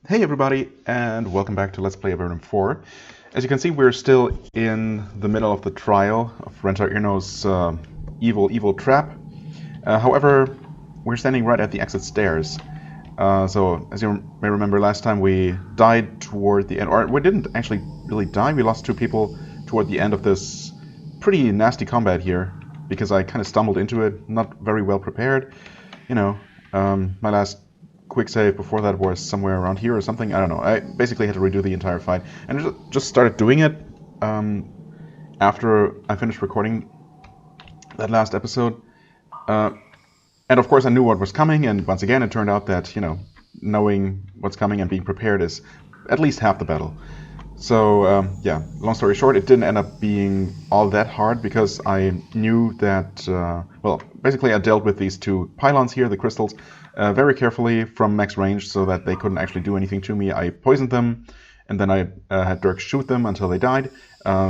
Hey everybody, and welcome back to Let's Play Avernum 4. As you can see, we're still in the middle of the trial of Rentar Irno's evil trap. However, we're standing right at the exit stairs. So, as you may remember, last time we died toward the end, or we didn't actually really die, we lost two people toward the end of this pretty nasty combat here, because I kind of stumbled into it, not very well prepared. You know, my last quick save before that was somewhere around here or something. I don't know. I basically had to redo the entire fight, and I just started doing it after I finished recording that last episode. And of course, I knew what was coming, and once again, it turned out that, knowing what's coming and being prepared is at least half the battle. So, yeah, long story short, it didn't end up being all that hard because I knew that, well, basically I dealt with these two pylons here, the crystals, very carefully from max range so that they couldn't actually do anything to me. I poisoned them, and then I had Dirk shoot them until they died.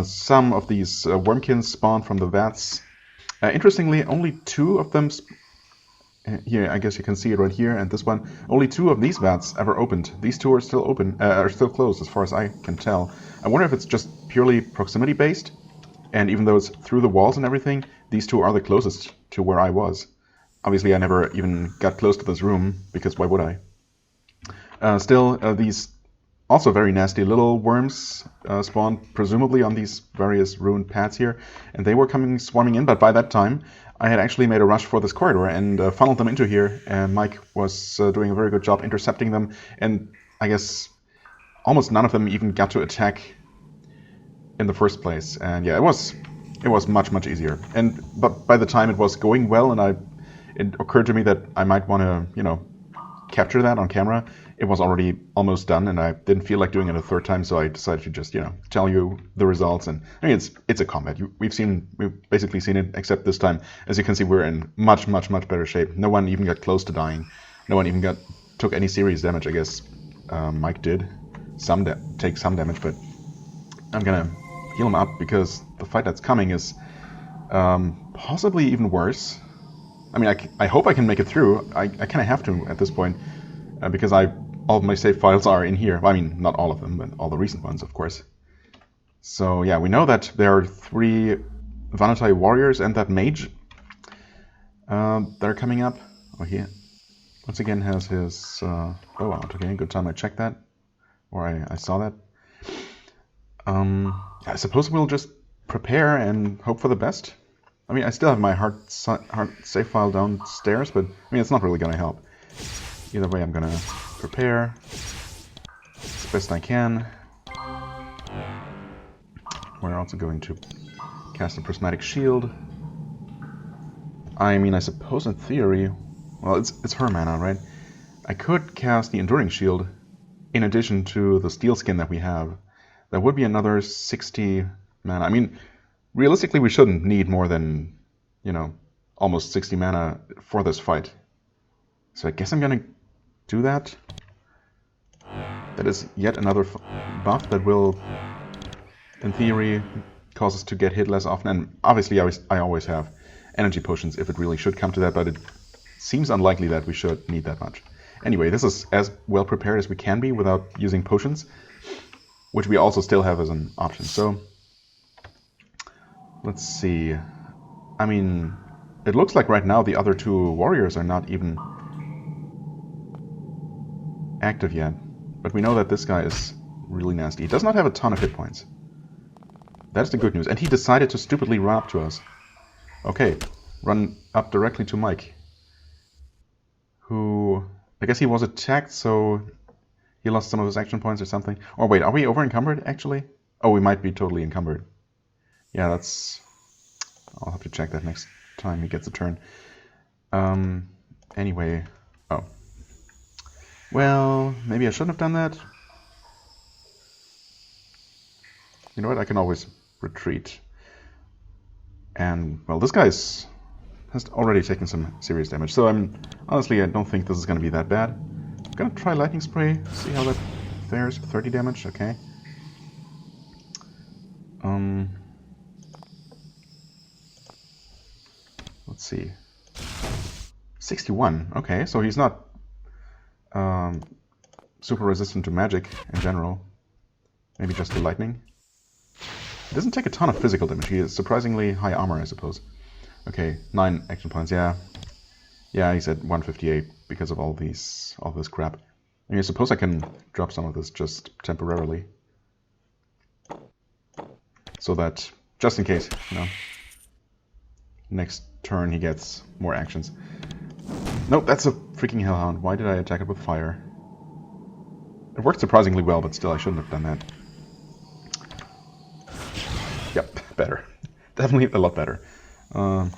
Some of these wormkins spawned from the vats. Interestingly, only two of them here, I guess you can see it right here, and this one. Only two of these vats ever opened. These two are still open, are still closed as far as I can tell. I wonder if it's just purely proximity based, and even though it's through the walls and everything, these two are the closest to where I was. Obviously, I never even got close to this room, because why would I? Still, these also very nasty little worms spawned, presumably on these various ruined paths here, and they were coming swarming in, but by that time, I had actually made a rush for this corridor and funneled them into here, and Mike was doing a very good job intercepting them, and I guess almost none of them even got to attack in the first place. And yeah, it was much easier. But by the time it was going well, and it occurred to me that I might want to, capture that on camera, it was already almost done, and I didn't feel like doing it a third time, so I decided to just, tell you the results. And I mean, it's a combat. We've basically seen it, except this time, as you can see, we're in much better shape. No one even got close to dying. No one even took any serious damage. I guess Mike did take some damage, but I'm gonna heal him up because the fight that's coming is possibly even worse. I mean, I hope I can make it through. I kind of have to at this point, because all of my save files are in here. Well, I mean, not all of them, but all the recent ones, of course. So yeah, we know that there are 3 Avernites warriors and that mage that are coming up. Oh, he once again has his bow out. Okay, good time I checked that, or I saw that. I suppose we'll just prepare and hope for the best. I mean, I still have my hard save file downstairs, but I mean, it's not really going to help. Either way, I'm going to prepare as best I can. We're also going to cast a prismatic shield. I mean, I suppose in theory, well, it's her mana, right? I could cast the enduring shield in addition to the steel skin that we have. That would be another 60 mana. I mean, realistically, we shouldn't need more than, almost 60 mana for this fight. So I guess I'm gonna do that. That is yet another buff that will, in theory, cause us to get hit less often. And obviously, I always have energy potions if it really should come to that, but it seems unlikely that we should need that much. Anyway, this is as well prepared as we can be without using potions, which we also still have as an option. So let's see. I mean, it looks like right now the other 2 warriors are not even active yet, but we know that this guy is really nasty. He does not have a ton of hit points. That's the good news. And he decided to stupidly run up to us. Okay, run up directly to Mike, who, I guess he was attacked, so he lost some of his action points or something. Or wait, are we over encumbered actually? Oh, we might be totally encumbered. Yeah, I'll have to check that next time he gets a turn. Anyway, oh. Well, maybe I shouldn't have done that. You know what, I can always retreat. And, well, this guy has already taken some serious damage, so honestly, I don't think this is going to be that bad. I'm going to try Lightning Spray, see how that fares. 30 damage, okay. Let's see. 61, okay, so he's not super resistant to magic in general. Maybe just to lightning. He doesn't take a ton of physical damage. He has surprisingly high armor, I suppose. Okay, 9 action points. Yeah, he's at 158 because of all this crap. I mean, I suppose I can drop some of this just temporarily, so that just in case, you know, next turn he gets more actions. Nope, that's a freaking hellhound. Why did I attack it with fire? It worked surprisingly well, but still, I shouldn't have done that. Yep, better. Definitely a lot better. I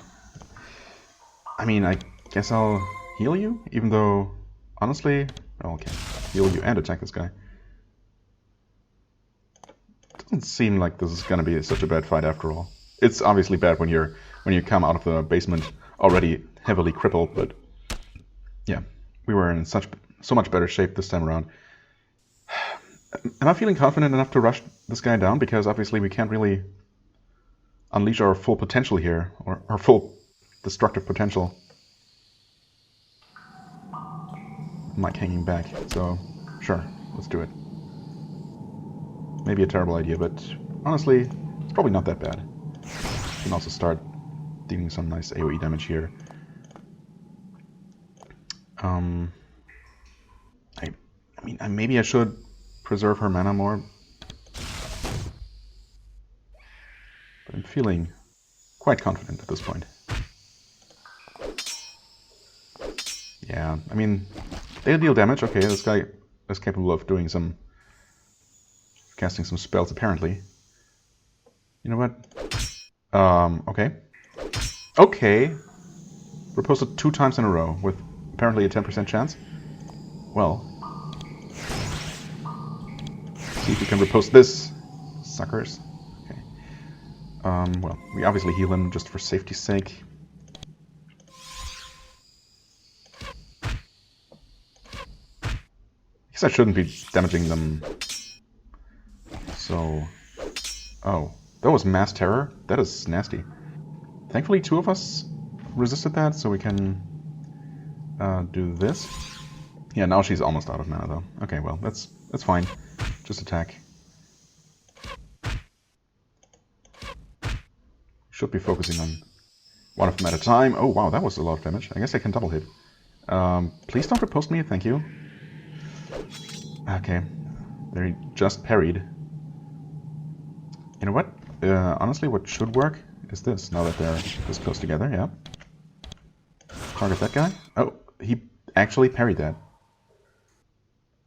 mean, I guess I'll heal you, even though, honestly, okay, heal you and attack this guy. Doesn't seem like this is gonna be such a bad fight after all. It's obviously bad when you come out of the basement already heavily crippled, but yeah, we were in so much better shape this time around. Am I feeling confident enough to rush this guy down? Because obviously we can't really unleash our full potential here, or our full destructive potential. Mike hanging back, so sure, let's do it. Maybe a terrible idea, but honestly, it's probably not that bad. We can also start dealing some nice AoE damage here. I mean, maybe I should preserve her mana more, but I'm feeling quite confident at this point. Yeah, I mean, they deal damage. Okay, this guy is capable of doing casting some spells, apparently. You know what? Okay. Okay. Riposted 2 times in a row with apparently a 10% chance. Well. See if we can riposte this, suckers. Okay. Well, we obviously heal him just for safety's sake. I guess I shouldn't be damaging them. So... Oh. That was mass terror? That is nasty. Thankfully 2 of us resisted that, so we can do this. Yeah, now she's almost out of mana though. Okay, well, that's fine. Just attack. Should be focusing on one of them at a time. Oh wow, that was a lot of damage. I guess I can double hit. Please don't riposte me, thank you. Okay, they just parried. You know what? Honestly, what should work is this, now that they're this close together, yeah. Target that guy. Oh, he actually parried that.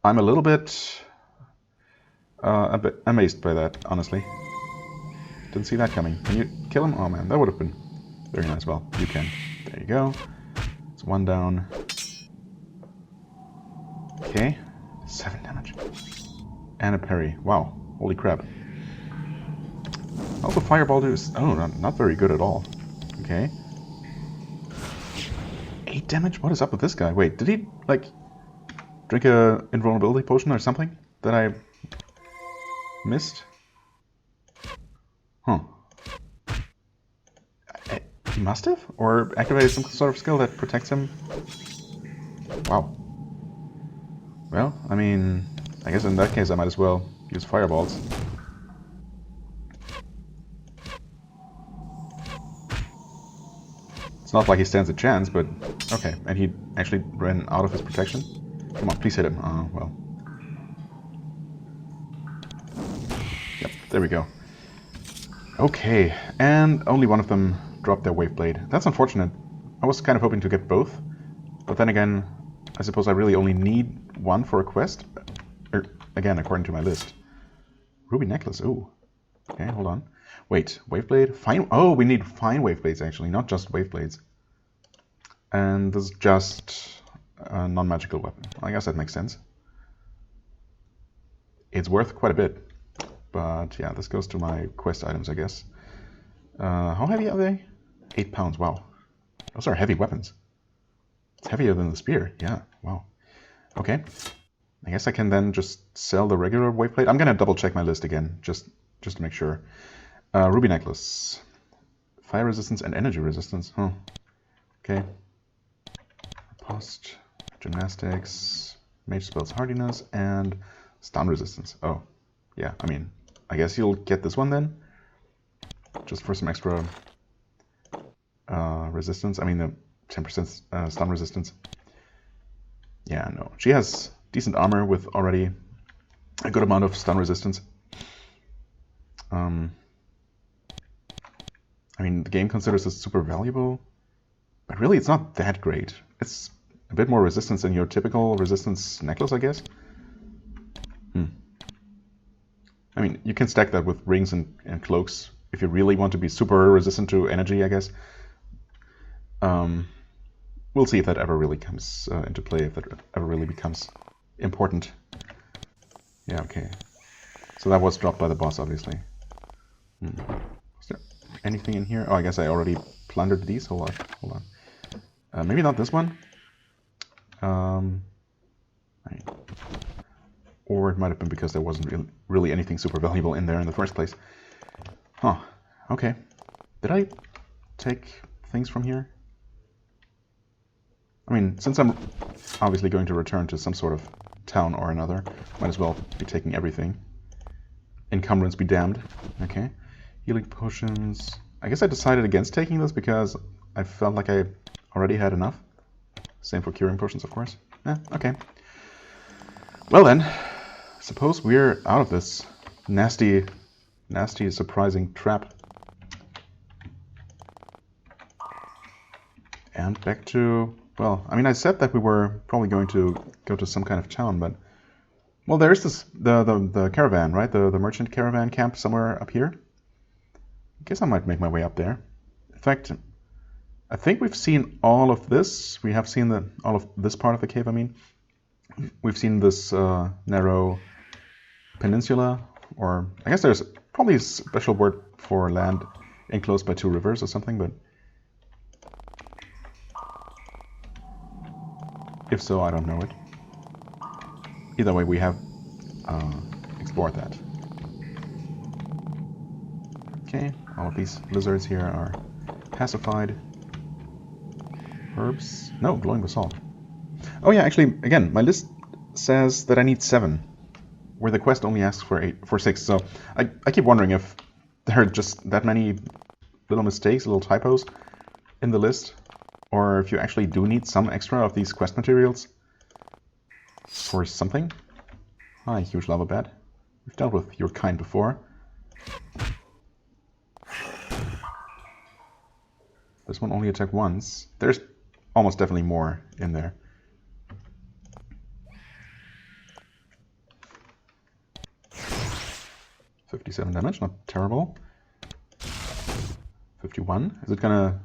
I'm a bit amazed by that, honestly. Didn't see that coming. Can you kill him? Oh man, that would have been very nice. Well, you can. There you go. It's 1 down. Okay. 7 damage. And a parry. Wow. Holy crap. Also, Fireball do is... Oh, not very good at all. Okay. 8 damage? What is up with this guy? Wait, did he, like, drink a invulnerability potion or something that I missed? Huh. He must have? Or activated some sort of skill that protects him? Wow. Well, I mean, I guess in that case I might as well use fireballs. It's not like he stands a chance, but okay. And he actually ran out of his protection. Come on, please hit him. Oh, well. Yep, there we go. Okay, and only one of them dropped their Wave Blade. That's unfortunate. I was kind of hoping to get both, but then again, I suppose I really only need one for a quest. Again, according to my list. Ruby Necklace, ooh. Okay, hold on. Wait, Wave Blade? Fine. Oh, we need fine Wave Blades actually, not just Wave Blades. And this is just a non-magical weapon. I guess that makes sense. It's worth quite a bit. But yeah, this goes to my quest items, I guess. How heavy are they? 8 pounds, wow. Those are heavy weapons. It's heavier than the spear, yeah, wow. Okay, I guess I can then just sell the regular Wave Blade. I'm gonna double check my list again, just to make sure. Ruby Necklace. Fire resistance and energy resistance, huh. Okay. Post, gymnastics. Mage spells hardiness and stun resistance. Oh, yeah, I mean, I guess you'll get this one then. Just for some extra resistance. I mean, the 10% stun resistance. Yeah, no. She has decent armor with already a good amount of stun resistance. I mean, the game considers this super valuable, but really it's not that great. It's a bit more resistance than your typical resistance necklace, I guess. I mean, you can stack that with rings and cloaks if you really want to be super resistant to energy, I guess. We'll see if that ever really comes into play, if that ever really becomes important. Yeah, okay. So that was dropped by the boss, obviously. Is there anything in here? Oh, I guess I already plundered these. Hold on. Maybe not this one. Or it might have been because there wasn't really anything super valuable in there in the first place. Huh. Okay. Did I take things from here? I mean, since I'm obviously going to return to some sort of town or another, might as well be taking everything. Encumbrance be damned. Okay. Healing potions. I guess I decided against taking this because I felt like I already had enough. Same for curing potions, of course. Okay. Well then, suppose we're out of this nasty, surprising trap. And back to, well, I mean, I said that we were probably going to go to some kind of town, but, well, there's this, the caravan, right? The merchant caravan camp somewhere up here. I guess I might make my way up there. In fact, I think we've seen all of this. We have seen all of this part of the cave, I mean. We've seen this narrow peninsula, or I guess there's probably a special word for land enclosed by two rivers or something, but if so, I don't know it. Either way, we have explored that. Okay, all of these lizards here are pacified. Herbs? No, glowing basalt. Oh yeah, actually, again, my list says that I need 7, where the quest only asks for 6. So I keep wondering if there are just that many little mistakes, little typos in the list, or if you actually do need some extra of these quest materials for something. Hi, huge lava bat. We've dealt with your kind before. This one only attacked once. There's almost definitely more in there. $57 damage, not terrible. 51. Is it gonna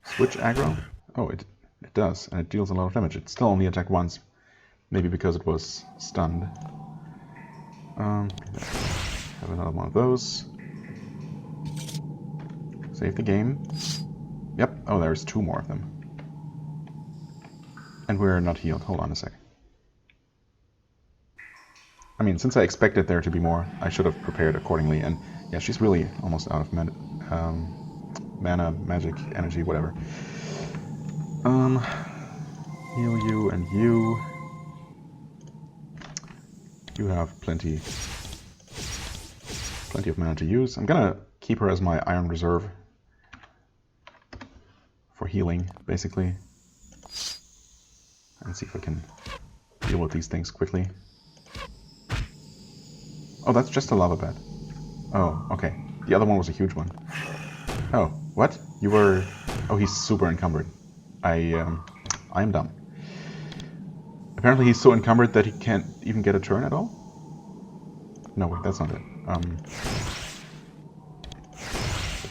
switch aggro? Oh, it does, and it deals a lot of damage. It still only attacked once. Maybe because it was stunned. Have another one of those. Save the game. Yep. Oh, there's 2 more of them. And we're not healed. Hold on a sec. I mean, since I expected there to be more, I should have prepared accordingly. And yeah, she's really almost out of mana, magic, energy, whatever. Heal you and you. You have plenty of mana to use. I'm gonna keep her as my iron reserve for healing, basically. And see if I can deal with these things quickly. Oh, that's just a lava bed. Oh, okay. The other one was a huge one. Oh, what? You were... Oh, he's super encumbered. I am dumb. Apparently he's so encumbered that he can't even get a turn at all? No, wait, that's not it.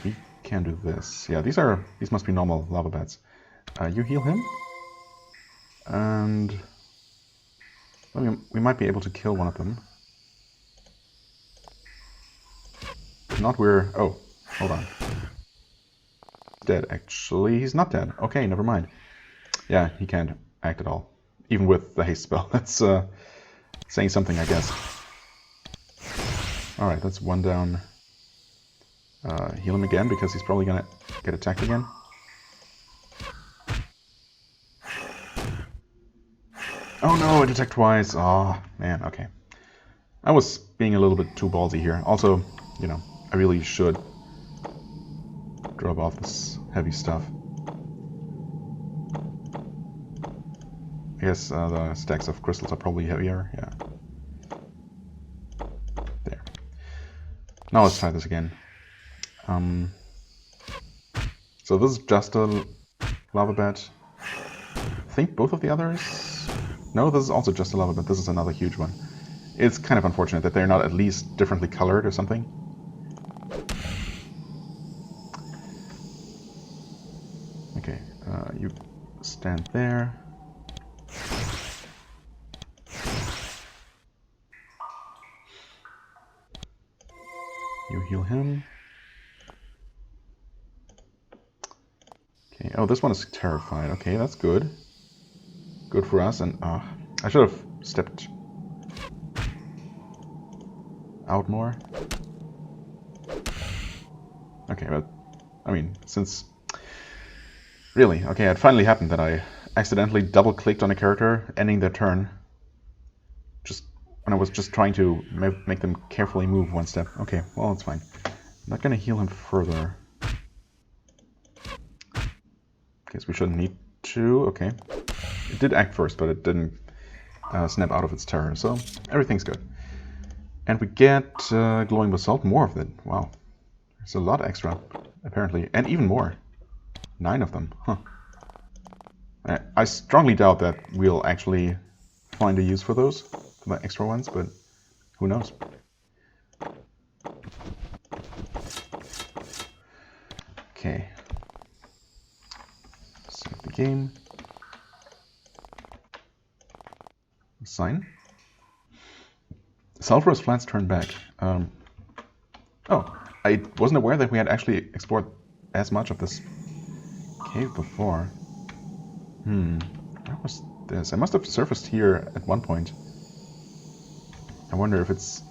We can do this. Yeah, these must be normal lava beds. You heal him? And... Well, we might be able to kill one of them. If not, we're... Oh, hold on. Dead, actually. He's not dead. Okay, never mind. Yeah, he can't act at all. Even with the haste spell. That's saying something, I guess. Alright, that's 1 down. Heal him again, because he's probably gonna get attacked again. Oh no, it attacked twice. Oh, man, okay. I was being a little bit too ballsy here. Also, you know, I really should drop off this heavy stuff. I guess the stacks of crystals are probably heavier, yeah. There. Now let's try this again. So this is just a lava bed. I think both of the others... No, this is also just a lava bed. This is another huge one. It's kind of unfortunate that they're not at least differently colored or something. Okay, you stand there. You heal him. Okay, oh, this one is terrified. Okay, that's good. Good for us, and I should have stepped out more. Okay, but, I mean, since... Really, okay, it finally happened that I accidentally double-clicked on a character, ending their turn. Just when I was just trying to make them carefully move one step. Okay, well, it's fine. I'm not gonna heal him further. Guess we shouldn't need to. Okay. It did act first, but it didn't snap out of its terror, so everything's good. And we get glowing basalt, more of it. Wow. There's a lot extra, apparently. And even more. 9 of them. Huh. I strongly doubt that we'll actually find a use for those, for the extra ones, but who knows. Okay. Save the game. Sign. Sulfurous flats turn back. Oh, I wasn't aware that we had actually explored as much of this cave before. Where was this? I must have surfaced here at one point. I wonder if it's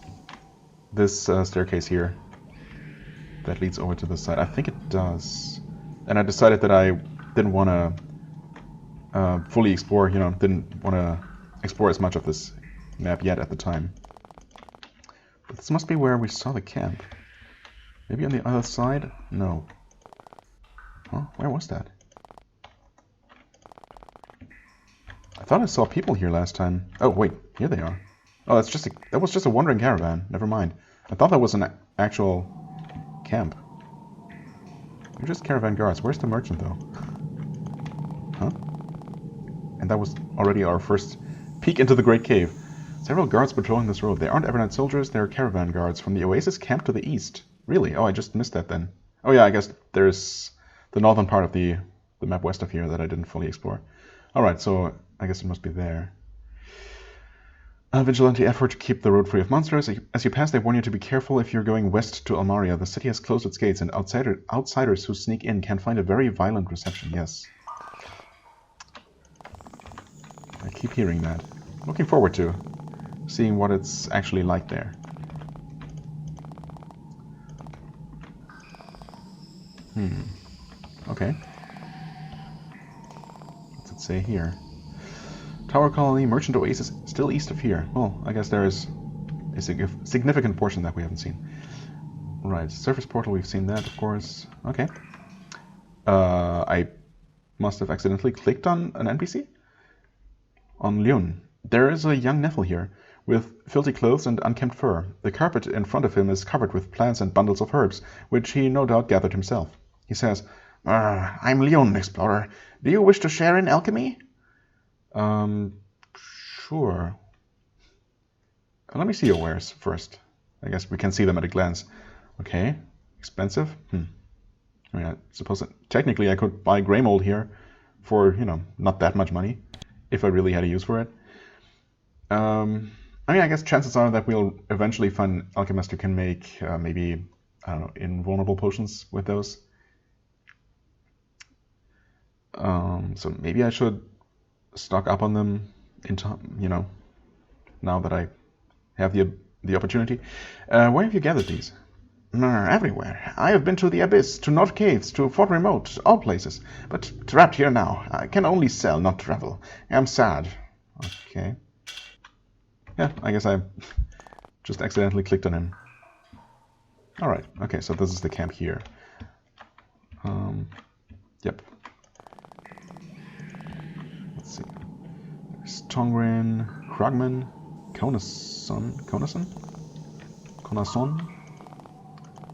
this staircase here that leads over to the side. I think it does. And I decided that I didn't want to fully explore, you know, didn't want to explore as much of this map yet at the time. But this must be where we saw the camp. Maybe on the other side? No. Huh? Where was that? I thought I saw people here last time. Oh, wait. Here they are. Oh, that was just a wandering caravan. Never mind. I thought that was an actual camp. You're just caravan guards. Where's the merchant, though? Huh? And that was already our first peek into the Great Cave. Several guards patrolling this road. They aren't Avernite soldiers, they're caravan guards from the Oasis camp to the east. Really? Oh, I just missed that then. Oh yeah, I guess there's the northern part of the map west of here that I didn't fully explore. Alright, so I guess it must be there. A vigilante effort to keep the road free of monsters. As you pass, they warn you to be careful if you're going west to Almaria. The city has closed its gates, and outsiders who sneak in can find a very violent reception. Yes. I keep hearing that. Looking forward to seeing what it's actually like there. Okay. What's it say here? Tower Colony, Merchant Oasis, still east of here. Well, I guess there is a significant portion that we haven't seen. Right, surface portal, we've seen that, of course. Okay. I must have accidentally clicked on an NPC? On Leon. There is a young Nephil here, with filthy clothes and unkempt fur. The carpet in front of him is covered with plants and bundles of herbs, which he no doubt gathered himself. He says, I'm Leon, explorer. Do you wish to share in alchemy? Sure. Let me see your wares first. I guess we can see them at a glance. Okay. Expensive? I mean, I suppose that technically I could buy grey mold here for, you know, not that much money, if I really had a use for it. I mean, I guess chances are that we'll eventually find an alchemist who can make, maybe, I don't know, invulnerable potions with those. So maybe I should stock up on them in time, you know, now that I have the opportunity. Where have you gathered these? Everywhere. I have been to the Abyss, to North Caves, to Fort Remote, all places. But trapped here now. I can only sell, not travel. I'm sad. Okay. Yeah, I guess I just accidentally clicked on him. Alright, okay, so this is the camp here. Yep. Let's see. There's Tongrin, Krugman, Konason?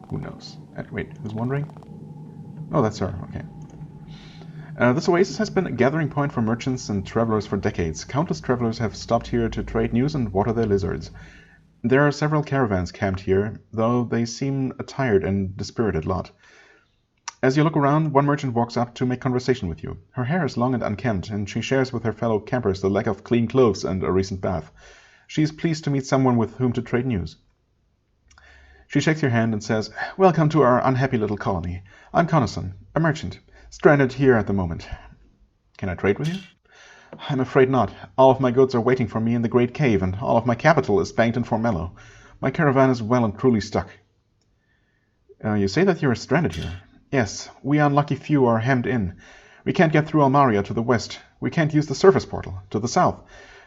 Who knows? Wait, who's wondering? Oh, that's her, okay. This oasis has been a gathering point for merchants and travelers for decades. Countless travelers have stopped here to trade news and water their lizards. There are several caravans camped here, though they seem a tired and dispirited lot. As you look around, one merchant walks up to make conversation with you. Her hair is long and unkempt, and she shares with her fellow campers the lack of clean clothes and a recent bath. She is pleased to meet someone with whom to trade news. She shakes your hand and says, "Welcome to our unhappy little colony. I'm Conason, a merchant, stranded here at the moment. Can I trade with you?" "I'm afraid not. All of my goods are waiting for me in the great cave, and all of my capital is banked in Formello. My caravan is well and truly stuck." You say that you are stranded here?" "Yes, we unlucky few are hemmed in. We can't get through Almaria to the west. We can't use the surface portal to the south.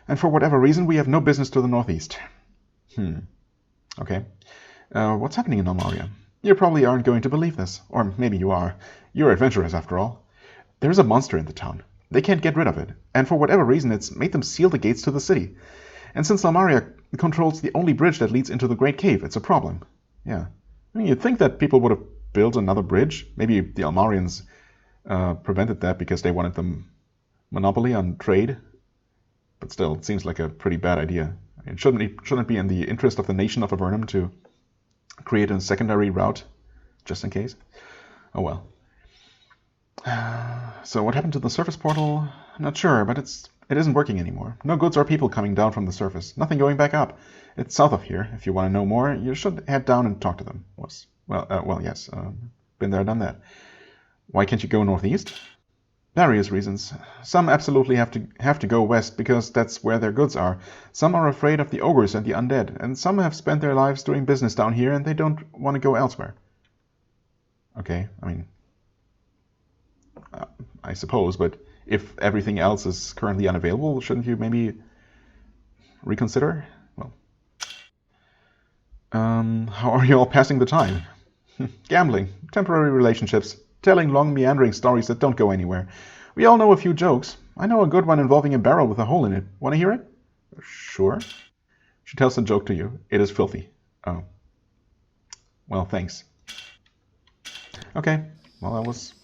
And for whatever reason, we have no business to the northeast." Okay. What's happening in Almaria? You probably aren't going to believe this. Or maybe you are. You're adventurers, after all. There's a monster in the town. They can't get rid of it. And for whatever reason, it's made them seal the gates to the city. And since Almaria controls the only bridge that leads into the Great Cave, it's a problem. Yeah. I mean, you'd think that people would have built another bridge. Maybe the Almarians prevented that because they wanted the monopoly on trade. But still, it seems like a pretty bad idea. I mean, shouldn't it be in the interest of the nation of Avernum to create a secondary route, just in case? Oh well. So what happened to the surface portal? I'm not sure, but it isn't working anymore. No goods or people coming down from the surface. Nothing going back up. It's south of here. If you want to know more, you should head down and talk to them. Yes. Been there, done that. Why can't you go northeast? Various reasons. Some absolutely have to go west because that's where their goods are. Some are afraid of the ogres and the undead, and some have spent their lives doing business down here and they don't want to go elsewhere. Okay, I mean, I suppose, but if everything else is currently unavailable, shouldn't you maybe reconsider? Well, how are you all passing the time? Gambling, temporary relationships, telling long meandering stories that don't go anywhere. We all know a few jokes. I know a good one involving a barrel with a hole in it. Want to hear it? Sure. She tells the joke to you. It is filthy. Oh. Well, thanks. Okay. Well, that was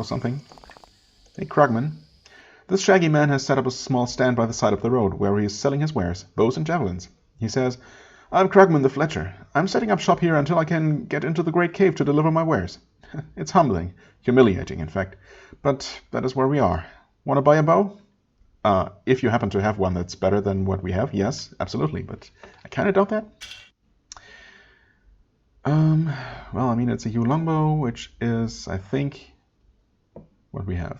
something. Hey, Krugman. This shaggy man has set up a small stand by the side of the road where he is selling his wares, bows and javelins. He says, "I'm Krugman the Fletcher. I'm setting up shop here until I can get into the Great Cave to deliver my wares." It's humbling, humiliating, in fact, but that is where we are. Want to buy a bow? If you happen to have one that's better than what we have, yes, absolutely, but I kind of doubt that. Well, I mean, it's a yew longbow, which is, I think, what we have.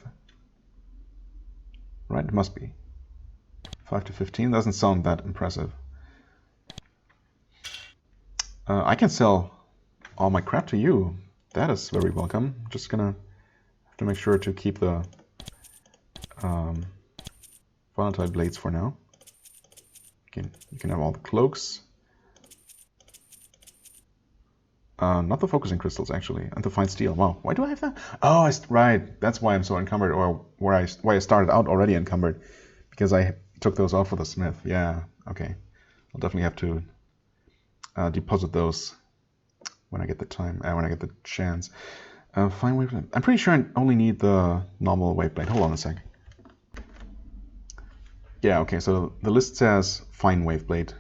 Right, it must be. 5 to 15 doesn't sound that impressive. I can sell all my crap to you. That is very welcome. Just gonna have to make sure to keep the volatile blades for now. You can have all the cloaks. Not the focusing crystals, actually, and the fine steel. Wow, why do I have that? Oh, right. That's why I'm so encumbered, or why I started out already encumbered, because I took those off for the smith. Yeah, okay. I'll definitely have to deposit those when I get the time, when I get the chance. Fine wave blade. I'm pretty sure I only need the normal wave blade. Hold on a sec. Yeah, okay, so the list says fine wave blade.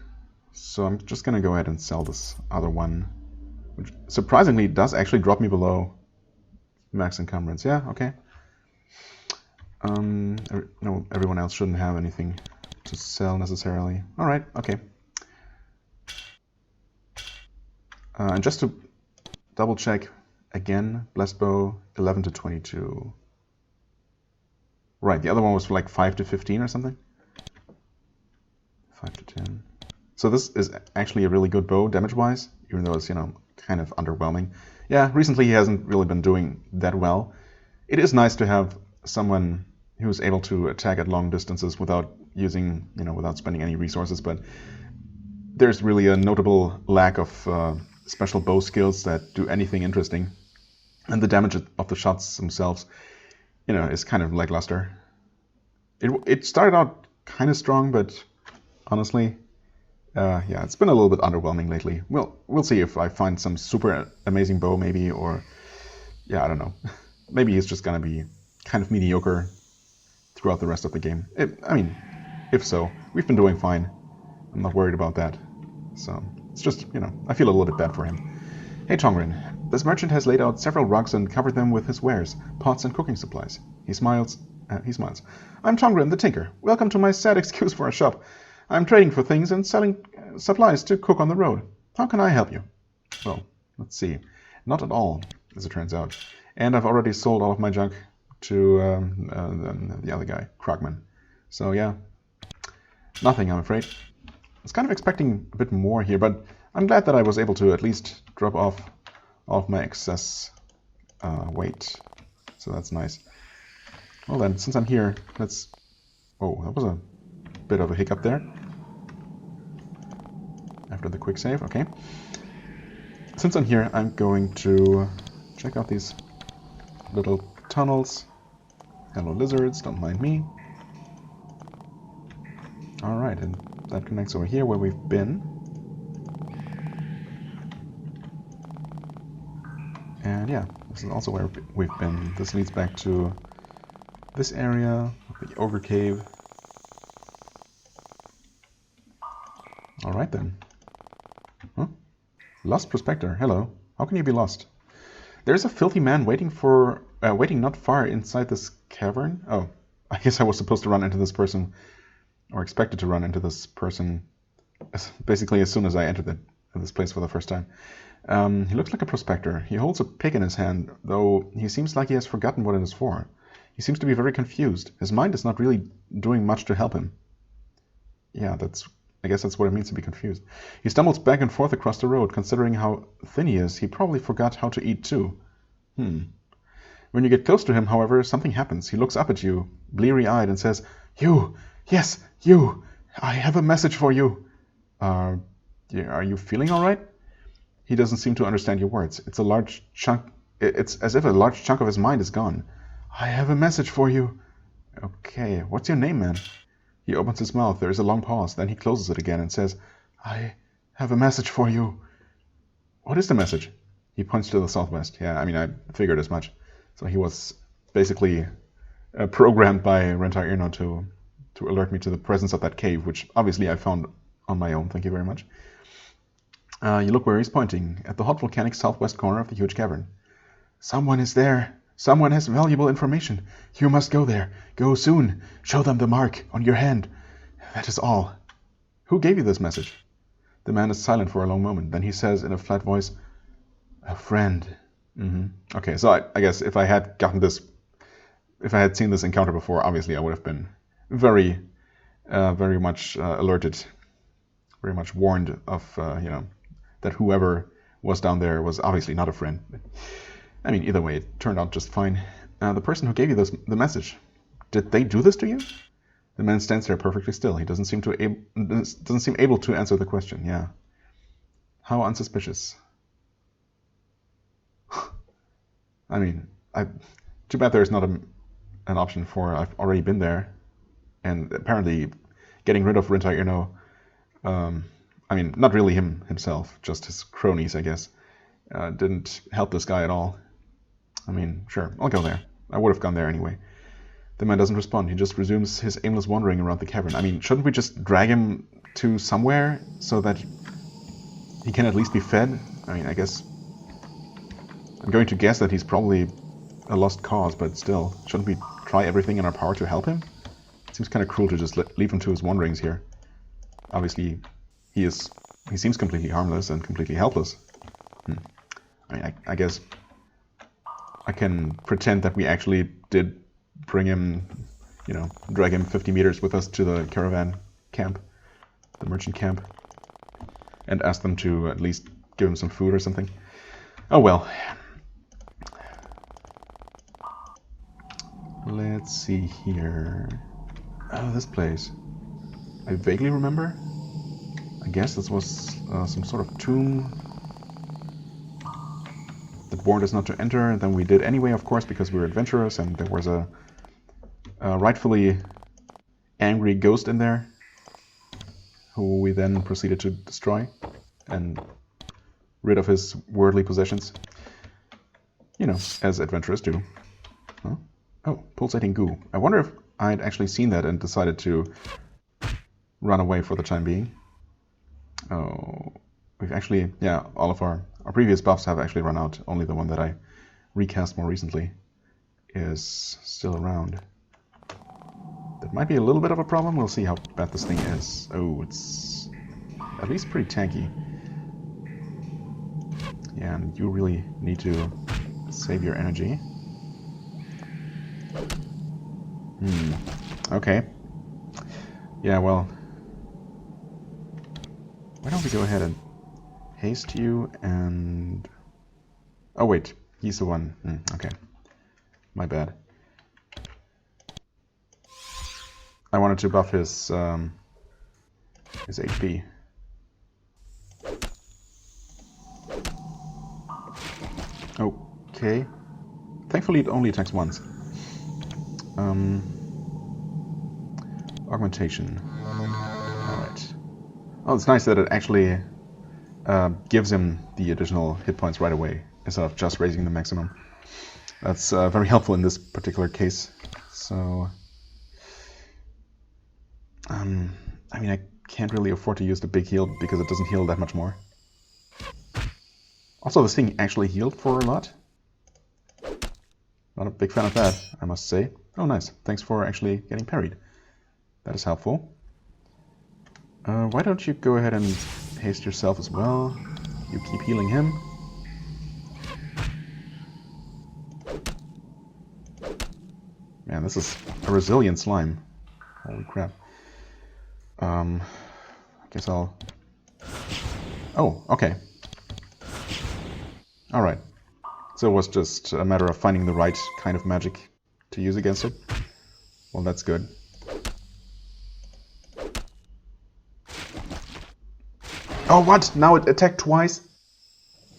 So I'm just gonna go ahead and sell this other one, which surprisingly does actually drop me below max encumbrance. Yeah, okay. No, everyone else shouldn't have anything to sell necessarily. All right, okay. And just to double check again, blessed bow 11 to 22. Right, the other one was like 5 to 15 or something. 5 to 10. So this is actually a really good bow damage-wise, even though it's, you know, kind of underwhelming. Yeah, recently he hasn't really been doing that well. It is nice to have someone who's able to attack at long distances without using, without spending any resources, but there's really a notable lack of special bow skills that do anything interesting. And the damage of the shots themselves, is kind of lackluster. It started out kind of strong, but honestly, it's been a little bit underwhelming lately. We'll see if I find some super amazing bow maybe, or I don't know. Maybe it's just gonna be kind of mediocre throughout the rest of the game. If so, we've been doing fine. I'm not worried about that. So it's just, I feel a little bit bad for him. Hey Tongrin, this merchant has laid out several rugs and covered them with his wares, pots and cooking supplies. He smiles. I'm Tongrin the Tinker. Welcome to my sad excuse for a shop. I'm trading for things and selling supplies to cook on the road. How can I help you? Well, let's see. Not at all, as it turns out. And I've already sold all of my junk to the other guy, Krogman. So yeah, nothing, I'm afraid. I was kind of expecting a bit more here, but I'm glad that I was able to at least drop off all of my excess weight. So that's nice. Well then, since I'm here, let's... Oh, that was a bit of a hiccup there. After the quick save, okay. Since I'm here, I'm going to check out these little tunnels. Hello lizards, don't mind me. Alright, and that connects over here where we've been. And yeah, this is also where we've been. This leads back to this area, the Ogre Cave. Alright then. Huh? Lost Prospector, hello. How can you be lost? There's a filthy man waiting not far inside this cavern. Oh, I guess I was supposed to run into this person, or expected to run into this person, basically as soon as I entered this place for the first time. He looks like a prospector. He holds a pick in his hand, though he seems like he has forgotten what it is for. He seems to be very confused. His mind is not really doing much to help him. Yeah, I guess that's what it means to be confused. He stumbles back and forth across the road. Considering how thin he is, he probably forgot how to eat too. When you get close to him, however, something happens. He looks up at you, bleary-eyed, and says, "You! Yes, you! I have a message for you." Are you feeling all right? He doesn't seem to understand your words. It's as if a large chunk of his mind is gone. "I have a message for you." Okay, what's your name, man? He opens his mouth. There is a long pause. Then he closes it again and says, "I have a message for you." What is the message? He points to the southwest. Yeah, I figured as much. So he was basically programmed by Rentar Irno to alert me to the presence of that cave, which obviously I found on my own. Thank you very much. You look where he's pointing, at the hot volcanic southwest corner of the huge cavern. "Someone is there. Someone has valuable information. You must go there. Go soon. Show them the mark on your hand. That is all." Who gave you this message? The man is silent for a long moment. Then he says in a flat voice, "A friend." Okay, so I guess if I had seen this encounter before, obviously I would have been very much alerted, very much warned of, that whoever was down there was obviously not a friend. Either way, it turned out just fine. The person who gave you the message, did they do this to you? The man stands there perfectly still. He doesn't seem able to answer the question. Yeah. How unsuspicious. Too bad there's not an option for I've already been there. And apparently getting rid of Rentar Irno, not really himself, just his cronies, I guess, didn't help this guy at all. Sure, I'll go there. I would have gone there anyway. The man doesn't respond. He just resumes his aimless wandering around the cavern. Shouldn't we just drag him to somewhere so that he can at least be fed? I guess... I'm going to guess that he's probably a lost cause, but still, shouldn't we try everything in our power to help him? It seems kind of cruel to just leave him to his wanderings here. Obviously, he seems completely harmless and completely helpless. I guess I can pretend that we actually did bring him, drag him 50 meters with us to the caravan camp, the merchant camp, and ask them to at least give him some food or something. Oh well. Let's see here. Oh, this place. I vaguely remember. I guess this was some sort of tomb that warned us not to enter, and then we did anyway, of course, because we were adventurers, and there was a rightfully angry ghost in there, who we then proceeded to destroy and rid of his worldly possessions. You know, as adventurers do. Huh? Oh, pulsating goo. I wonder if I'd actually seen that and decided to run away for the time being. Oh, we've actually, yeah, all of our previous buffs have actually run out. Only the one that I recast more recently is still around. That might be a little bit of a problem. We'll see how bad this thing is. Oh, it's at least pretty tanky. Yeah, and you really need to save your energy. Okay. Yeah, well, why don't we go ahead and haste you and... Oh wait, he's the one. Okay, my bad. I wanted to buff his HP. Okay. Thankfully it only attacks once. Augmentation. Alright. Oh, it's nice that it actually gives him the additional hit points right away, instead of just raising the maximum. That's very helpful in this particular case. So... I mean, I can't really afford to use the big heal because it doesn't heal that much more. Also, this thing actually healed for a lot. Not a big fan of that, I must say. Oh, nice. Thanks for actually getting parried. That is helpful. Why don't you go ahead and haste yourself as well? You keep healing him. Man, this is a resilient slime. Holy crap. I guess I'll... Oh, okay. Alright. So it was just a matter of finding the right kind of magic to use against it. Well, that's good. Oh, what? Now it attacked twice?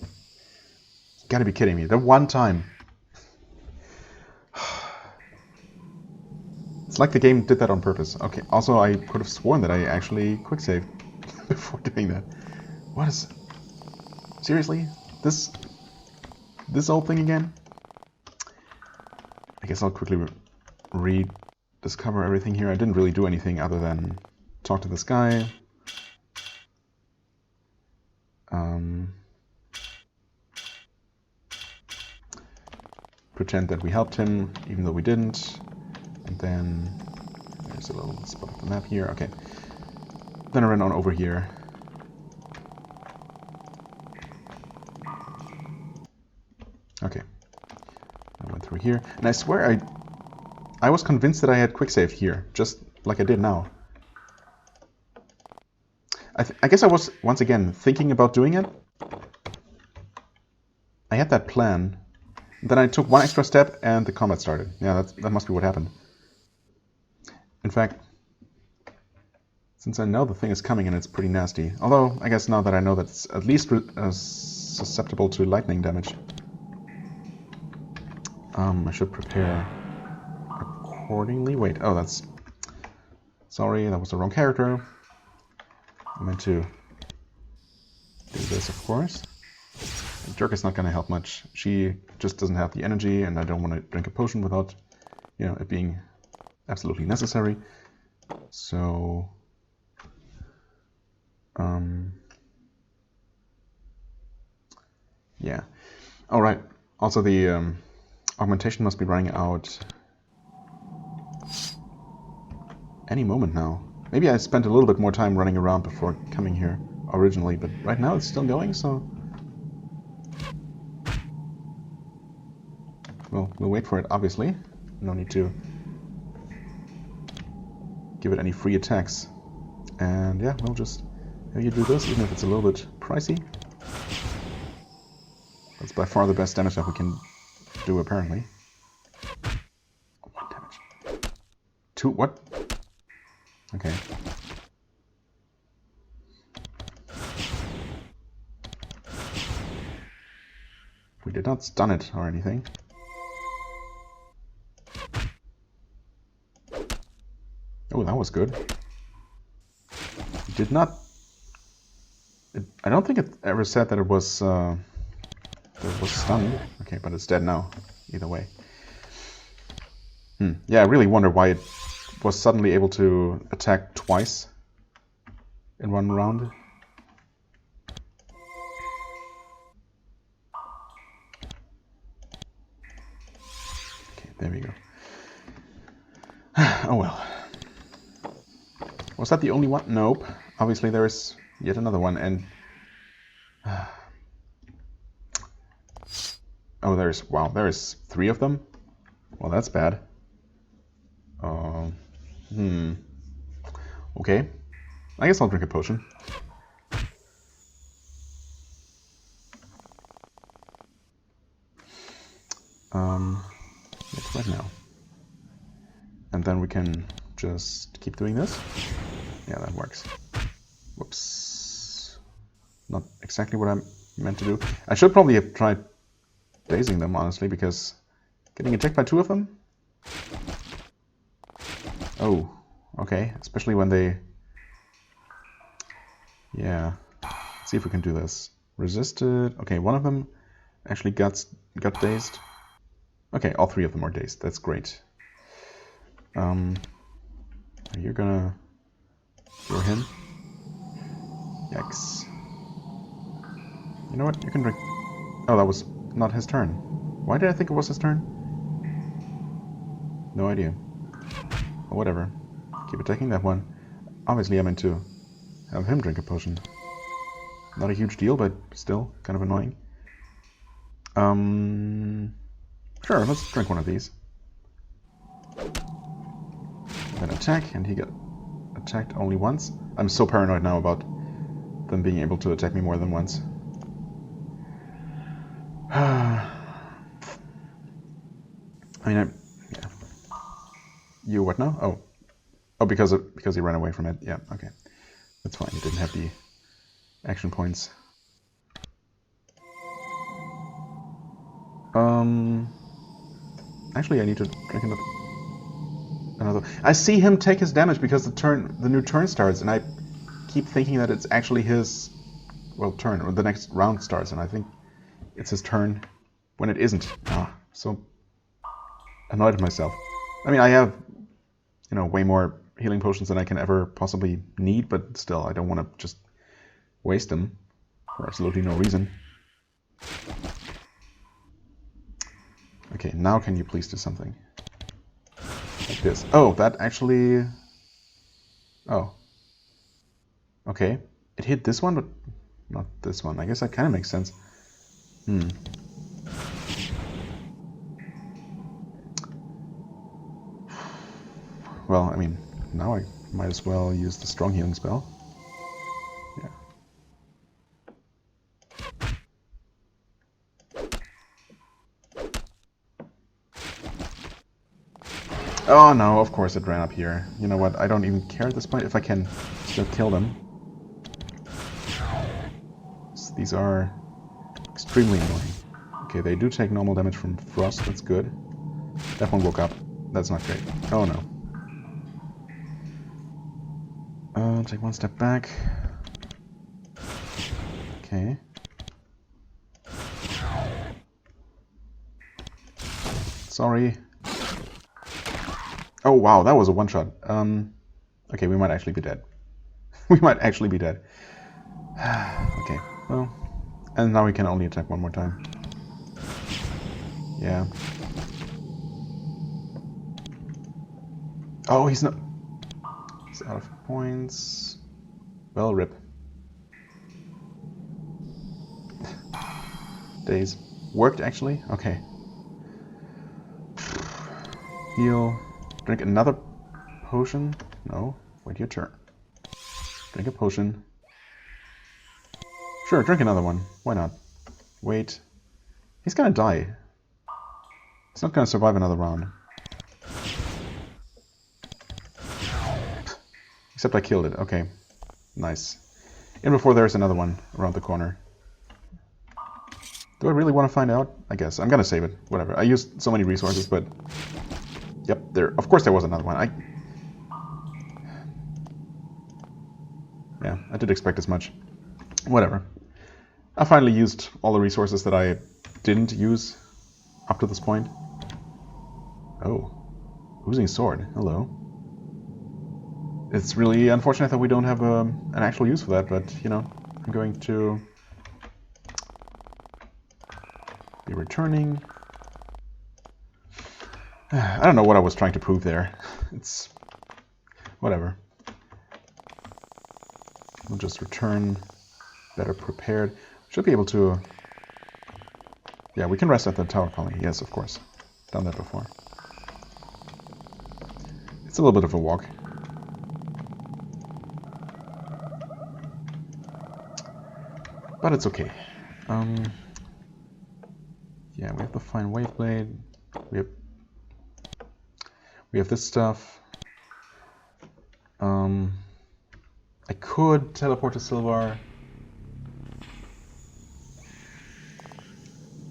You gotta be kidding me. The one time. It's like the game did that on purpose. Okay, also I could have sworn that I actually quick-saved before doing that. What is... Seriously? This old thing again? I guess I'll quickly rediscover everything here. I didn't really do anything other than talk to this guy. Pretend that we helped him, even though we didn't. And then there's a little spot of the map here. Okay. Then I ran on over here. Okay. I went through here. And I swear I was convinced that I had quick saved here, just like I did now. I guess I was, once again, thinking about doing it. I had that plan. Then I took one extra step and the combat started. Yeah, that must be what happened. In fact, since I know the thing is coming and it's pretty nasty. Although, I guess now that I know that it's at least susceptible to lightning damage, I should prepare accordingly. Wait, oh, that's... Sorry, that was the wrong character. I meant to do this, of course. Jerk is not going to help much. She just doesn't have the energy, and I don't want to drink a potion without, you know, it being absolutely necessary. So, yeah. All right. Also, the augmentation must be running out any moment now. Maybe I spent a little bit more time running around before coming here originally, but right now it's still going, so... Well, we'll wait for it, obviously. No need to give it any free attacks. And yeah, we'll just have you do this, even if it's a little bit pricey. That's by far the best damage that we can do, apparently. 1 damage. 2, what? Okay. did not stun it or anything. Oh, that was good. It did not... I don't think it ever said that it was stunned. Okay, but it's dead now. Either way. Yeah, I really wonder why it was suddenly able to attack twice in one round. Okay, there we go. Oh well. Was that the only one? Nope. Obviously there is yet another one, and... Oh, there's 3 of them? Well, that's bad. Okay. I guess I'll drink a potion. Yes, right now. And then we can just keep doing this. Yeah, that works. Whoops. Not exactly what I meant to do. I should probably have tried dazing them, honestly, because getting attacked by 2 of them? Oh, okay. Especially when they... Yeah. Let's see if we can do this. Resisted. Okay, one of them actually got dazed. Okay, all 3 of them are dazed. That's great. You're gonna cure him. Yikes. You know what? You can drink... Oh, that was not his turn. Why did I think it was his turn? No idea. Well, whatever. Keep attacking that one. Obviously, I meant to have him drink a potion. Not a huge deal, but still kind of annoying. Sure, let's drink one of these. Then attack, and he got attacked only once. I'm so paranoid now about them being able to attack me more than once. I mean, yeah. You what now? Oh, because he ran away from it. Yeah, okay, that's fine. He didn't have the action points. Actually, I need to drink another. I see him take his damage because the new turn starts, and I keep thinking that it's actually his, well, turn, or the next round starts, and I think it's his turn when it isn't. So annoyed at myself. I mean, I have, way more healing potions than I can ever possibly need, but still, I don't want to just waste them for absolutely no reason. Okay, now can you please do something? Like this. Oh, that actually... Oh. Okay. It hit this one, but not this one. I guess that kind of makes sense. Well, I mean, now I might as well use the strong healing spell. Yeah. Oh no, of course it ran up here. You know what, I don't even care at this point if I can still kill them. These are extremely annoying. Okay, they do take normal damage from frost, that's good. That one woke up. That's not great. Oh no. Take one step back. Okay. Sorry. Oh wow, that was a one-shot. Okay, we might actually be dead. We might actually be dead. Okay, well... And now we can only attack one more time. Yeah. Oh, he's not... He's out of points. Well, rip. Days. Worked, actually? Okay. Heal. Drink another potion? No. Wait your turn. Drink a potion. Sure, drink another one. Why not? Wait. He's gonna die. He's not gonna survive another round. Except I killed it. Okay. Nice. And before there's another one around the corner. Do I really want to find out? I guess. I'm gonna save it. Whatever. I used so many resources, but... Yep, of course there was another one. Yeah, I did expect as much. Whatever. I finally used all the resources that I didn't use up to this point. Oh. Oozing sword. Hello. It's really unfortunate that we don't have an actual use for that, but, you know, I'm going to be returning. I don't know what I was trying to prove there. It's whatever. We'll just return better prepared. Should be able to... Yeah, we can rest at the tower colony. Yes, of course. Done that before. It's a little bit of a walk. But it's okay. Yeah, we have the fine wave blade. We have this stuff. I could teleport to Silvar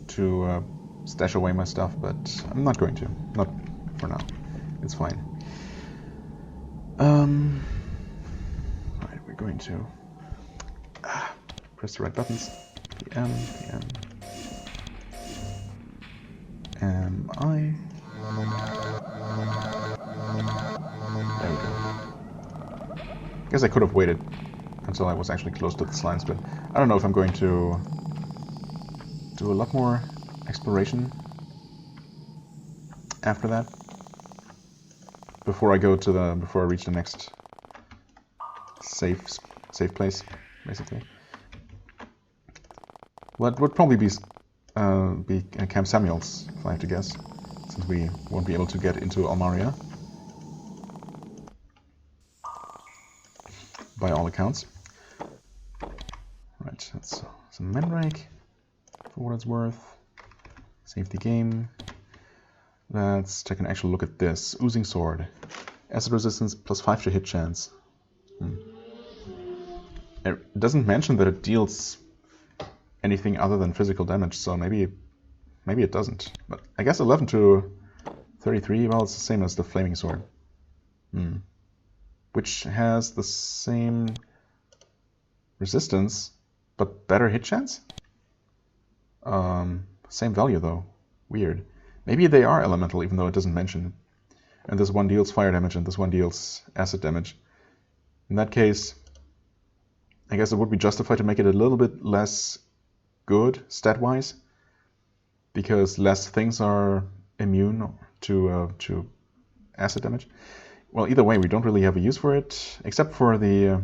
to stash away my stuff, but I'm not going to. Not for now. It's fine. Right, we're going to press the right buttons. PM. MI. There we go. Guess I could have waited until I was actually close to the lines, but I don't know if I'm going to do a lot more exploration after that. Before I reach the next safe place, basically. What would probably be Camp Samuel's, if I have to guess, since we won't be able to get into Almaria, by all accounts. Right, that's some Menrake, for what it's worth. Save the game. Let's take an actual look at this. Oozing Sword. Acid resistance plus 5 to hit chance. It doesn't mention that it deals anything other than physical damage, so maybe it doesn't. But I guess 11 to 33, well, it's the same as the Flaming Sword. Which has the same resistance, but better hit chance? Same value, though. Weird. Maybe they are elemental, even though it doesn't mention it. And this one deals fire damage, and this one deals acid damage. In that case, I guess it would be justified to make it a little bit less good, stat-wise, because less things are immune to acid damage. Well, either way, we don't really have a use for it, except for the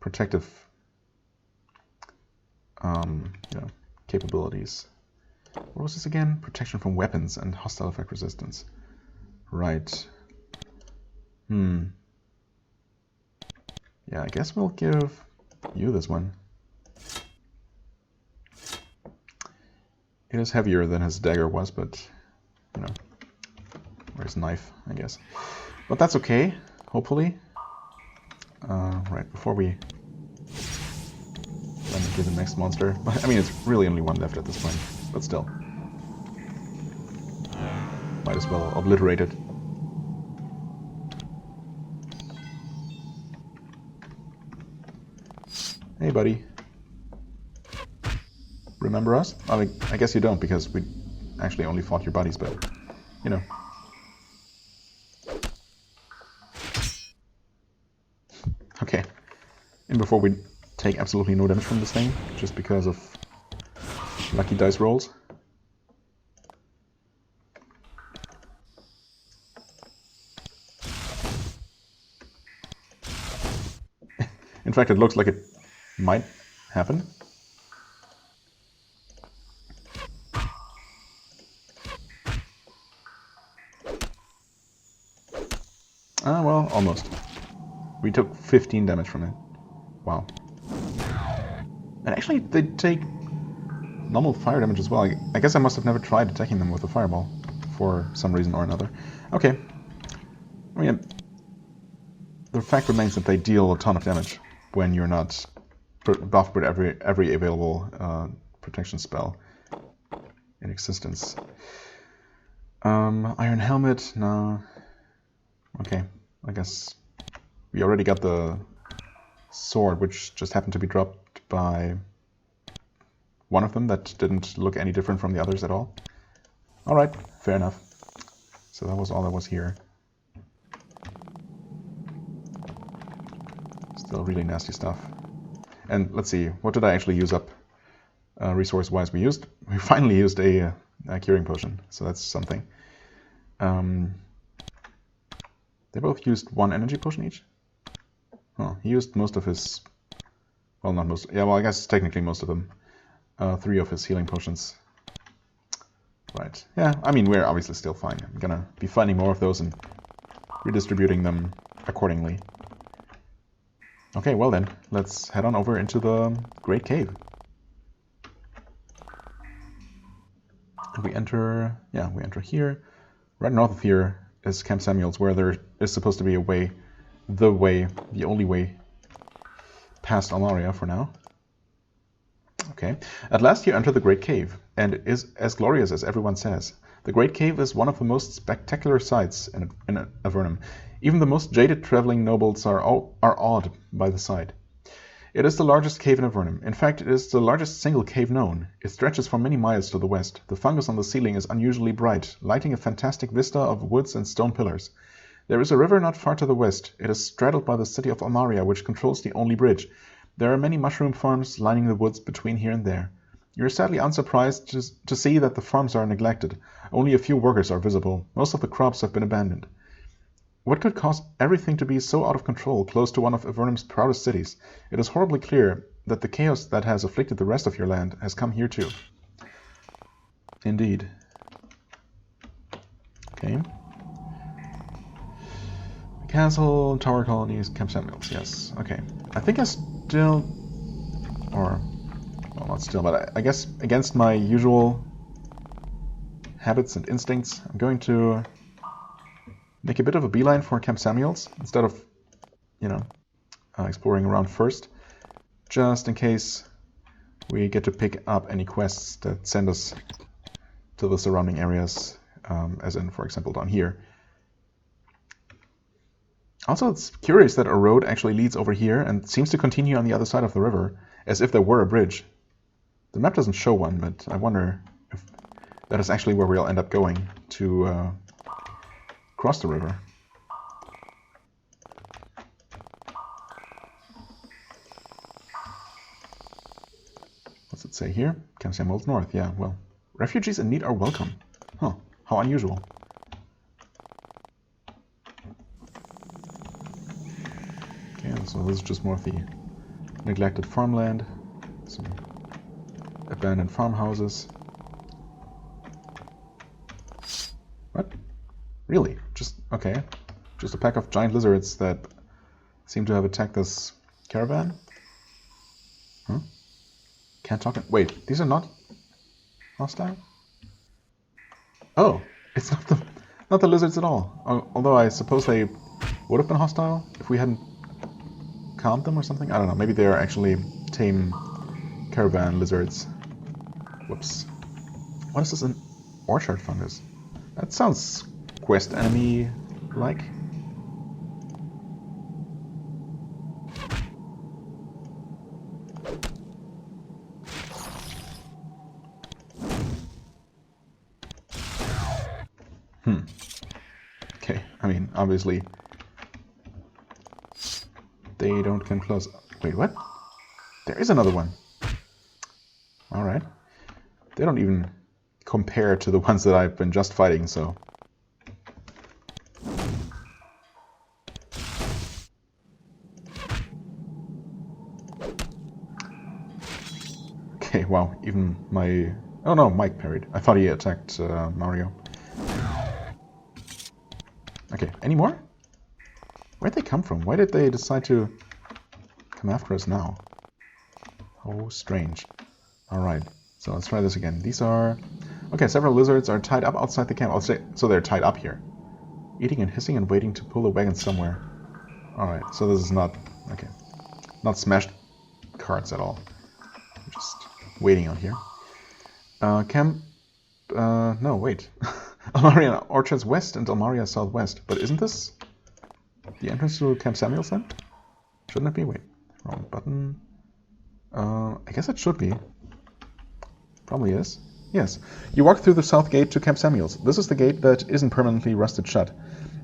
protective capabilities. What was this again? Protection from weapons and hostile effect resistance. Right. Yeah, I guess we'll give you this one. It is heavier than his dagger was, but, you know, or his knife, I guess. But that's okay, hopefully. Right, before we run into the next monster. I mean, it's really only one left at this point, but still. Might as well obliterate it. Hey, buddy. Remember us? I mean, I guess you don't, because we actually only fought your buddies, but, you know. Okay. And before we take absolutely no damage from this thing, just because of lucky dice rolls. In fact, it looks like it might happen. Well, almost. We took 15 damage from it. Wow. And actually, they take normal fire damage as well. I guess I must have never tried attacking them with a fireball for some reason or another. Okay. I mean, the fact remains that they deal a ton of damage when you're not buffed with every available protection spell in existence. Iron helmet, no. Okay, I guess we already got the sword, which just happened to be dropped by one of them that didn't look any different from the others at all. Alright, fair enough. So that was all that was here. Still really nasty stuff. And let's see, what did I actually use up resource-wise? We finally used a curing potion, so that's something. They both used one energy potion each? Oh, he used most of his... Well, not most... Yeah, well, I guess technically most of them. 3 of his healing potions. Right. Yeah, I mean, we're obviously still fine. I'm gonna be finding more of those and redistributing them accordingly. Okay, well then, let's head on over into the Great Cave. And we enter here. Right north of here is Camp Samuel's, where there is supposed to be a way, the only way past Almaria for now. Okay. At last you enter the Great Cave, and it is as glorious as everyone says. The Great Cave is one of the most spectacular sights in Avernum. Even the most jaded traveling nobles are awed by the sight. It is the largest cave in Avernum. In fact, it is the largest single cave known. It stretches for many miles to the west. The fungus on the ceiling is unusually bright, lighting a fantastic vista of woods and stone pillars. There is a river not far to the west. It is straddled by the city of Almaria, which controls the only bridge. There are many mushroom farms lining the woods between here and there. You are sadly unsurprised to see that the farms are neglected. Only a few workers are visible. Most of the crops have been abandoned. What could cause everything to be so out of control close to one of Avernum's proudest cities? It is horribly clear that the chaos that has afflicted the rest of your land has come here too. Indeed. Okay. The castle, tower colonies, Camp Samuel's, yes. Okay. I think I still... Or... Well, not still, but I guess against my usual habits and instincts, I'm going to make a bit of a beeline for Camp Samuel's instead of, exploring around first, just in case we get to pick up any quests that send us to the surrounding areas, as in, for example, down here. Also, it's curious that a road actually leads over here and seems to continue on the other side of the river, as if there were a bridge. The map doesn't show one, but I wonder if that is actually where we'll end up going to cross the river. What's it say here? Camp Samuel's North, yeah, well. Refugees in need are welcome. Huh, how unusual. Okay, so this is just more of the neglected farmland. Some abandoned farmhouses. What? Really? Okay. Just a pack of giant lizards that seem to have attacked this caravan? Huh? Can't talk... Wait, these are not hostile? Oh, it's not the lizards at all. Although I suppose they would have been hostile if we hadn't calmed them or something? I don't know. Maybe they're actually tame caravan lizards. Whoops. What is this? An orchard fungus? That sounds quest enemy-like. Okay, I mean, obviously they don't come close. Wait, what? There is another one. Alright. They don't even compare to the ones that I've been just fighting, so... Okay, wow, even my... Oh no, Mike parried. I thought he attacked Mario. Okay, any more? Where'd they come from? Why did they decide to come after us now? Oh, strange. Alright, so let's try this again. These are... Okay, several lizards are tied up outside the camp. So they're tied up here. Eating and hissing and waiting to pull the wagon somewhere. Alright, so this is not... Okay. Not smashed cards at all. I'm just waiting out here. No, wait. Almaria Orchards West and Almaria Southwest. But isn't this the entrance to Camp Samuels then? Shouldn't it be? Wait. Wrong button. I guess it should be. Probably is. Yes. You walk through the south gate to Camp Samuels. This is the gate that isn't permanently rusted shut.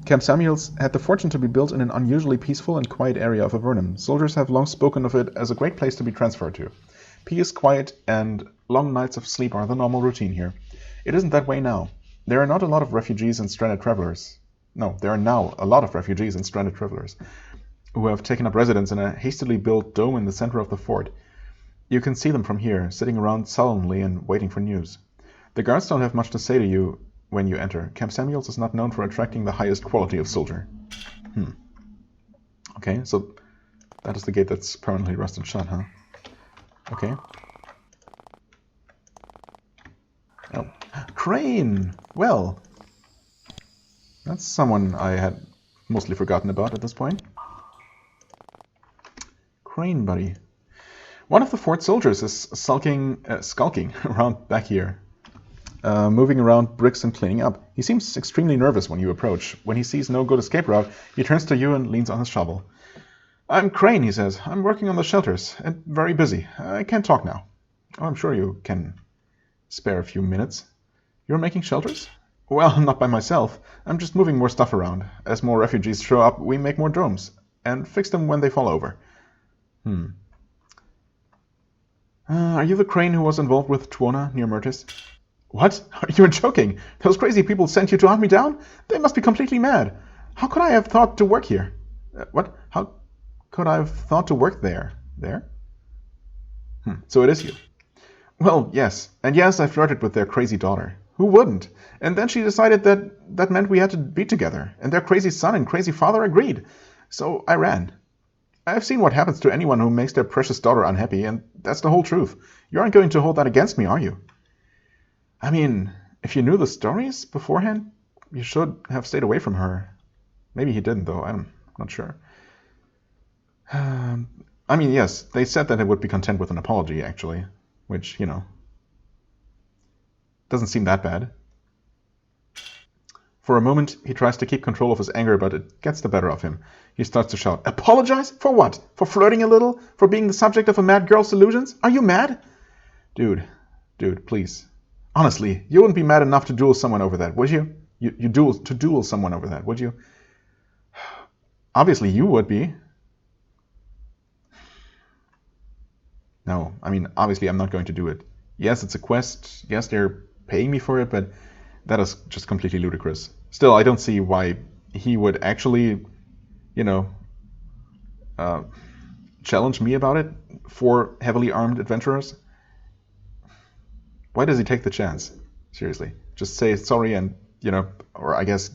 Camp Samuels had the fortune to be built in an unusually peaceful and quiet area of Avernum. Soldiers have long spoken of it as a great place to be transferred to. Peace, quiet, and long nights of sleep are the normal routine here. It isn't that way now. There are not a lot of refugees and stranded travelers. No, there are now a lot of refugees and stranded travelers who have taken up residence in a hastily built dome in the center of the fort. You can see them from here, sitting around sullenly and waiting for news. The guards don't have much to say to you when you enter. Camp Samuels is not known for attracting the highest quality of soldier. Okay, so that is the gate that's permanently rusted shut, huh? Okay. Oh, Crane! Well, that's someone I had mostly forgotten about at this point. Crane, buddy. One of the fort soldiers is skulking around back here, moving around bricks and cleaning up. He seems extremely nervous when you approach. When he sees no good escape route, he turns to you and leans on his shovel. "I'm Crane," he says. "I'm working on the shelters, and very busy. I can't talk now." "Oh, I'm sure you can spare a few minutes." "You're making shelters?" "Well, not by myself. I'm just moving more stuff around. As more refugees show up, we make more domes, and fix them when they fall over." Are you the Crane who was involved with Tuona near Myrtis?" "What? You're joking! Those crazy people sent you to hunt me down? They must be completely mad. How could I have thought to work here?" "What? How could I have thought to work there?" "There?" So it is you." "Well, yes. And yes, I flirted with their crazy daughter. Who wouldn't? And then she decided that meant we had to be together. And their crazy son and crazy father agreed. So I ran. I've seen what happens to anyone who makes their precious daughter unhappy, and that's the whole truth. You aren't going to hold that against me, are you?" "I mean, if you knew the stories beforehand, you should have stayed away from her." Maybe he didn't, though. I'm not sure. I mean, yes, they said that they would be content with an apology, actually. Which, doesn't seem that bad. For a moment, he tries to keep control of his anger, but it gets the better of him. He starts to shout, "Apologize? For what? For flirting a little? For being the subject of a mad girl's delusions? Are you mad?" Dude, please. Honestly, you wouldn't be mad enough to duel someone over that, would you? You duel someone over that, would you? Obviously, you would be. No, I mean, obviously, I'm not going to do it. Yes, it's a quest. Yes, they're paying me for it, but that is just completely ludicrous. Still, I don't see why he would actually, challenge me about it for heavily armed adventurers. Why does he take the chance? Seriously. Just say sorry and, or I guess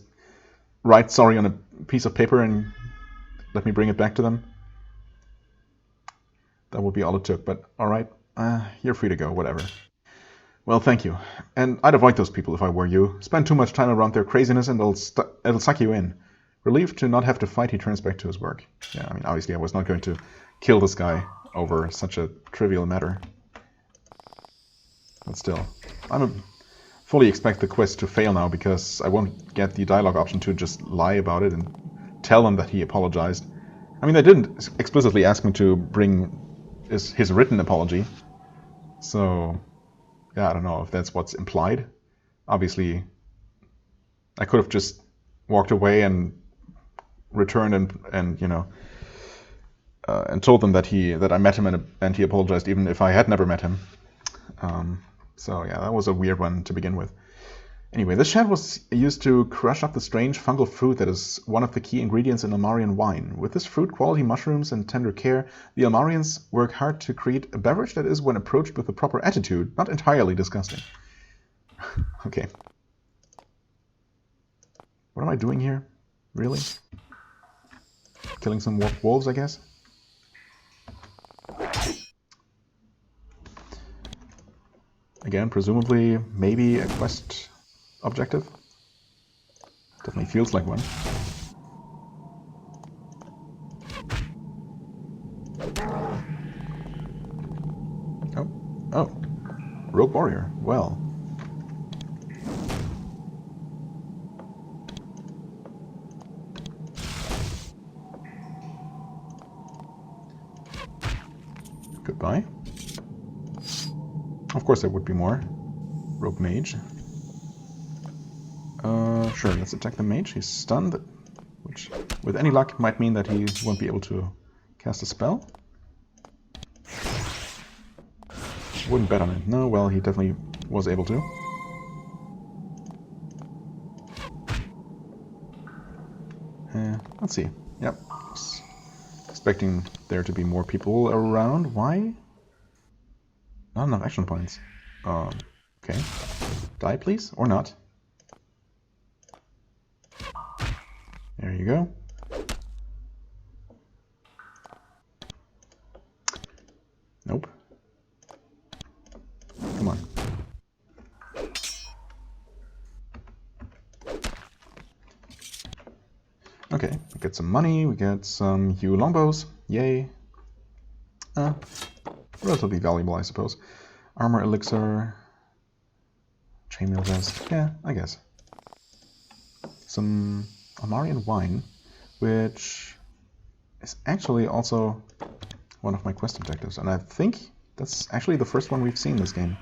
write sorry on a piece of paper and let me bring it back to them. That would be all it took, but alright, you're free to go, whatever. Well, thank you. And I'd avoid those people if I were you. Spend too much time around their craziness and it'll suck you in. Relieved to not have to fight, he turns back to his work. Yeah, I mean, obviously I was not going to kill this guy over such a trivial matter. But still, I fully expect the quest to fail now because I won't get the dialogue option to just lie about it and tell him that he apologized. I mean, they didn't explicitly ask me to bring his written apology. So, yeah, I don't know if that's what's implied. Obviously, I could have just walked away and returned and told them that I met him and he apologized even if I had never met him. So yeah, that was a weird one to begin with. Anyway, this shed was used to crush up the strange fungal fruit that is one of the key ingredients in Almarian wine. With this fruit, quality mushrooms, and tender care, the Almarians work hard to create a beverage that is, when approached with the proper attitude, not entirely disgusting. Okay. What am I doing here? Really? Killing some wolves, I guess? Again, presumably, maybe a quest objective. Definitely feels like one. Oh, rogue warrior. Well. Goodbye. Of course there would be more. Rogue mage. Sure, let's attack the mage. He's stunned, which with any luck might mean that he won't be able to cast a spell. Wouldn't bet on it. No, well, he definitely was able to. Let's see. Yep. Expecting there to be more people around. Why? Not enough action points. Okay. Die, please? Or not? There you go. Nope. Come on. Okay, we get some money, we get some Hue longbows. Yay. Relatively valuable, I suppose. Armor elixir. Chainmail vest. Yeah, I guess. Some Almarian wine, which is actually also one of my quest objectives, and I think that's actually the first one we've seen this game.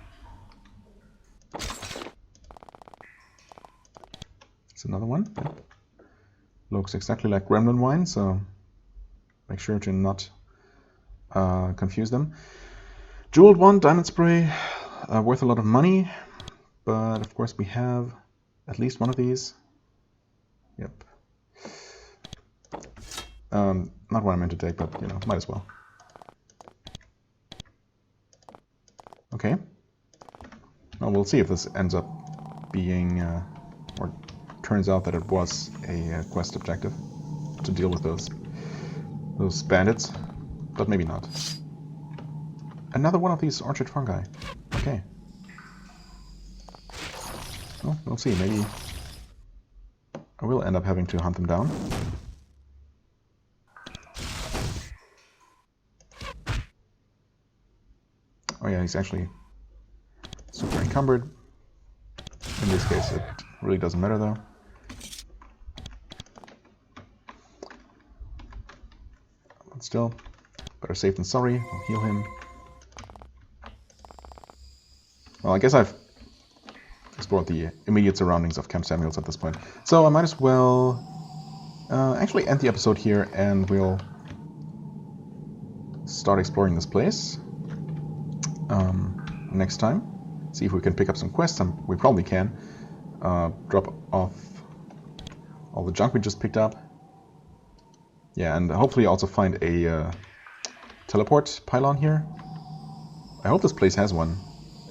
It's another one. Yeah. Looks exactly like gremlin wine, so make sure to not confuse them. Jeweled one, diamond spray, worth a lot of money, but of course we have at least one of these. Yep. Not what I meant to take, but, you know, might as well. Okay. Well, we'll see if this ends up being, or turns out that it was a quest objective to deal with those bandits, but maybe not. Another one of these orchid fungi. Okay. Well, we'll see. Maybe I will end up having to hunt them down. Oh yeah, he's actually super encumbered. In this case, it really doesn't matter though. But still, better safe than sorry. I'll heal him. Well, I guess I've explored the immediate surroundings of Camp Samuels at this point. So I might as well actually end the episode here, and we'll start exploring this place next time. See if we can pick up some quests. We probably can. Drop off all the junk we just picked up. Yeah, and hopefully also find a teleport pylon here. I hope this place has one.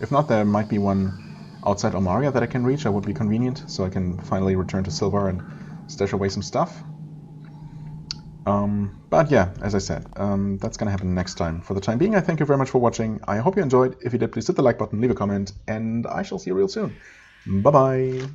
If not, there might be one outside Almaria that I can reach. That would be convenient, so I can finally return to Silvar and stash away some stuff. But yeah, as I said, that's gonna happen next time. For the time being, I thank you very much for watching. I hope you enjoyed. If you did, please hit the like button, leave a comment, and I shall see you real soon. Bye-bye!